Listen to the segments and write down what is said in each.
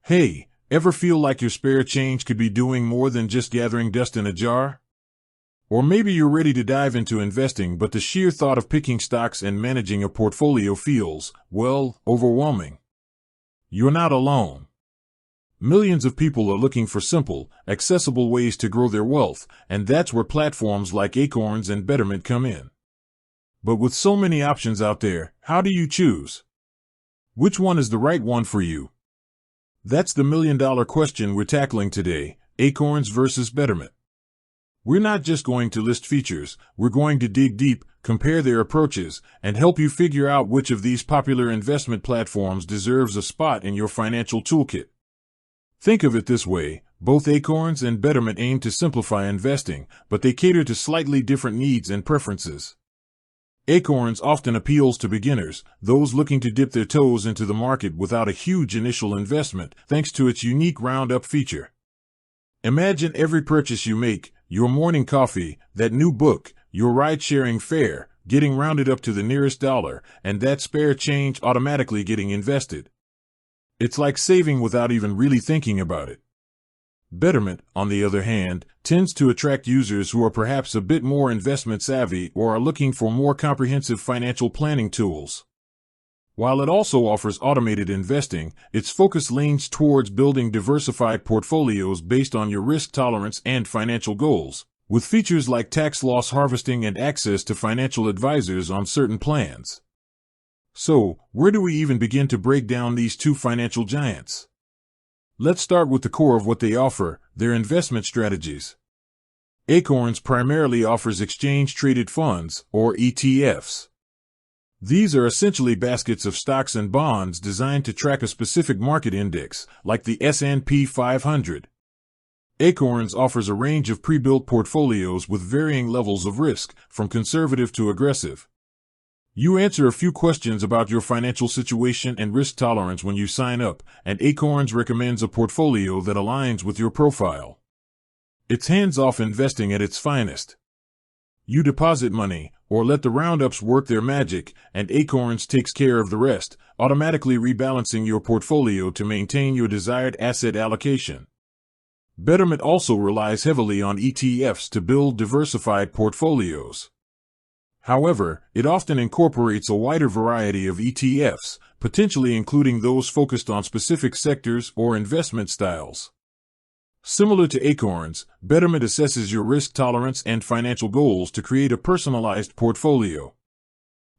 Hey, ever feel like your spare change could be doing more than just gathering dust in a jar? Or maybe you're ready to dive into investing, but the sheer thought of picking stocks and managing a portfolio feels, well, overwhelming. You're not alone. Millions of people are looking for simple, accessible ways to grow their wealth, and that's where platforms like Acorns and Betterment come in. But with so many options out there, how do you choose? Which one is the right one for you? That's the million-dollar question we're tackling today: Acorns versus Betterment. We're not just going to list features, we're going to dig deep, compare their approaches, and help you figure out which of these popular investment platforms deserves a spot in your financial toolkit. Think of it this way: both Acorns and Betterment aim to simplify investing, but they cater to slightly different needs and preferences. Acorns often appeals to beginners, those looking to dip their toes into the market without a huge initial investment, thanks to its unique roundup feature. Imagine every purchase you make, your morning coffee, that new book, your ride-sharing fare, getting rounded up to the nearest dollar, and that spare change automatically getting invested. It's like saving without even really thinking about it. Betterment, on the other hand, tends to attract users who are perhaps a bit more investment savvy or are looking for more comprehensive financial planning tools. While it also offers automated investing, its focus leans towards building diversified portfolios based on your risk tolerance and financial goals, with features like tax loss harvesting and access to financial advisors on certain plans. So, where do we even begin to break down these two financial giants? Let's start with the core of what they offer: their investment strategies. Acorns primarily offers exchange-traded funds, or ETFs. These are essentially baskets of stocks and bonds designed to track a specific market index, like the S&P 500. Acorns offers a range of pre-built portfolios with varying levels of risk, from conservative to aggressive. You answer a few questions about your financial situation and risk tolerance when you sign up, and Acorns recommends a portfolio that aligns with your profile. It's hands-off investing at its finest. You deposit money, or let the roundups work their magic, and Acorns takes care of the rest, automatically rebalancing your portfolio to maintain your desired asset allocation. Betterment also relies heavily on ETFs to build diversified portfolios. However, it often incorporates a wider variety of ETFs, potentially including those focused on specific sectors or investment styles. Similar to Acorns, Betterment assesses your risk tolerance and financial goals to create a personalized portfolio.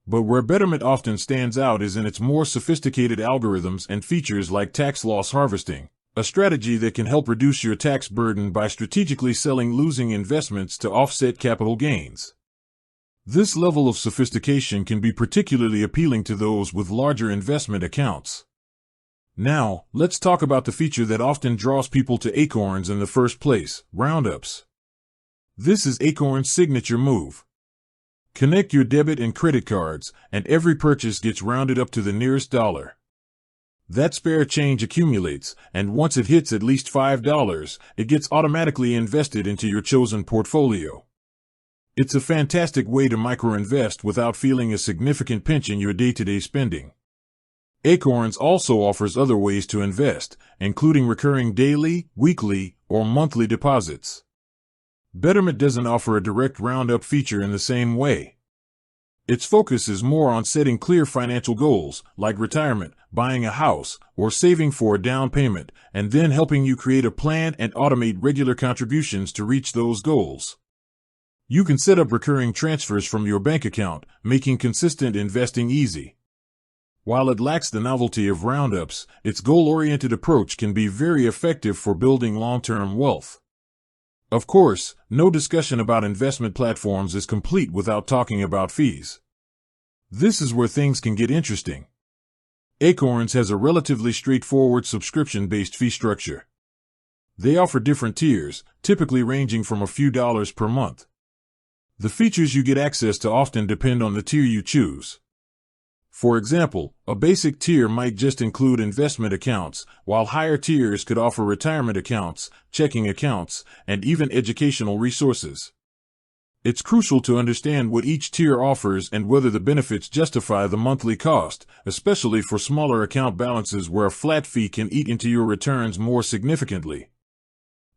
But where Betterment often stands out is in its more sophisticated algorithms and features like tax loss harvesting, a strategy that can help reduce your tax burden by strategically selling losing investments to offset capital gains. This level of sophistication can be particularly appealing to those with larger investment accounts. Now, let's talk about the feature that often draws people to Acorns in the first place: roundups. This is Acorns' signature move. Connect your debit and credit cards, and every purchase gets rounded up to the nearest dollar. That spare change accumulates, and once it hits at least $5, it gets automatically invested into your chosen portfolio. It's a fantastic way to micro-invest without feeling a significant pinch in your day-to-day spending. Acorns also offers other ways to invest, including recurring daily, weekly, or monthly deposits. Betterment doesn't offer a direct roundup feature in the same way. Its focus is more on setting clear financial goals, like retirement, buying a house, or saving for a down payment, and then helping you create a plan and automate regular contributions to reach those goals. You can set up recurring transfers from your bank account, making consistent investing easy. While it lacks the novelty of roundups, its goal-oriented approach can be very effective for building long-term wealth. Of course, no discussion about investment platforms is complete without talking about fees. This is where things can get interesting. Acorns has a relatively straightforward subscription-based fee structure. They offer different tiers, typically ranging from a few dollars per month. The features you get access to often depend on the tier you choose. For example, a basic tier might just include investment accounts, while higher tiers could offer retirement accounts, checking accounts, and even educational resources. It's crucial to understand what each tier offers and whether the benefits justify the monthly cost, especially for smaller account balances where a flat fee can eat into your returns more significantly.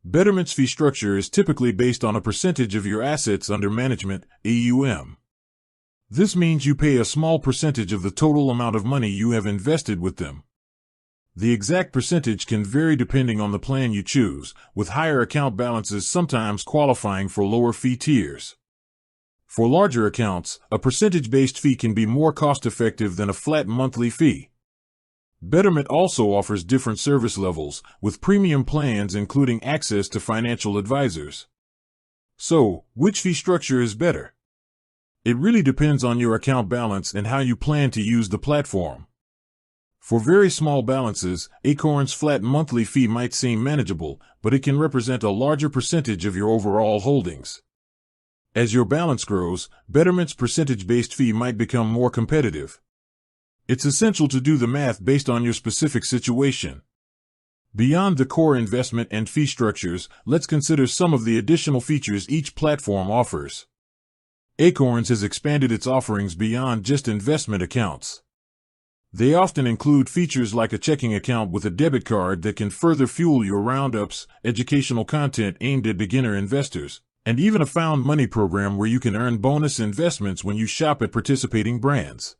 Betterment's fee structure is typically based on a percentage of your assets under management, AUM. This means you pay a small percentage of the total amount of money you have invested with them. The exact percentage can vary depending on the plan you choose, with higher account balances sometimes qualifying for lower fee tiers. For larger accounts, a percentage-based fee can be more cost-effective than a flat monthly fee. Betterment also offers different service levels, with premium plans including access to financial advisors. So, which fee structure is better? It really depends on your account balance and how you plan to use the platform. For very small balances, Acorns' flat monthly fee might seem manageable, but it can represent a larger percentage of your overall holdings. As your balance grows, Betterment's percentage-based fee might become more competitive. It's essential to do the math based on your specific situation. Beyond the core investment and fee structures, let's consider some of the additional features each platform offers. Acorns has expanded its offerings beyond just investment accounts. They often include features like a checking account with a debit card that can further fuel your roundups, educational content aimed at beginner investors, and even a found money program where you can earn bonus investments when you shop at participating brands.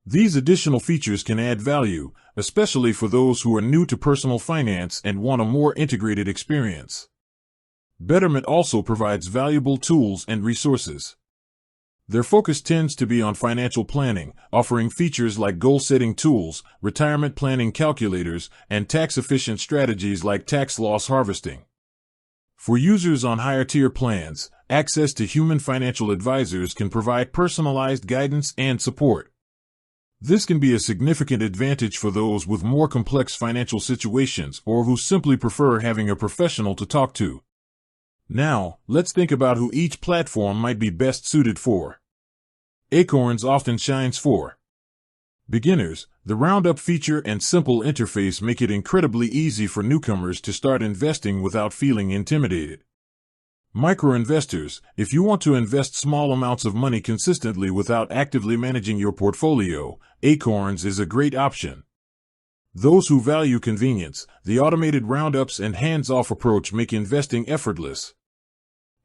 These additional features can add value, especially for those who are new to personal finance and want a more integrated experience. Betterment also provides valuable tools and resources. Their focus tends to be on financial planning, offering features like goal-setting tools, retirement planning calculators, and tax-efficient strategies like tax loss harvesting. For users on higher-tier plans, access to human financial advisors can provide personalized guidance and support. This can be a significant advantage for those with more complex financial situations or who simply prefer having a professional to talk to. Now, let's think about who each platform might be best suited for. Acorns often shines for beginners. The roundup feature and simple interface make it incredibly easy for newcomers to start investing without feeling intimidated. Micro-investors, if you want to invest small amounts of money consistently without actively managing your portfolio, Acorns is a great option. Those who value convenience, the automated roundups and hands-off approach make investing effortless.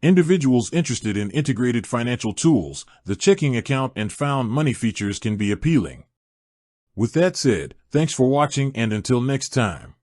Individuals interested in integrated financial tools, the checking account and found money features can be appealing. With that said, thanks for watching and until next time.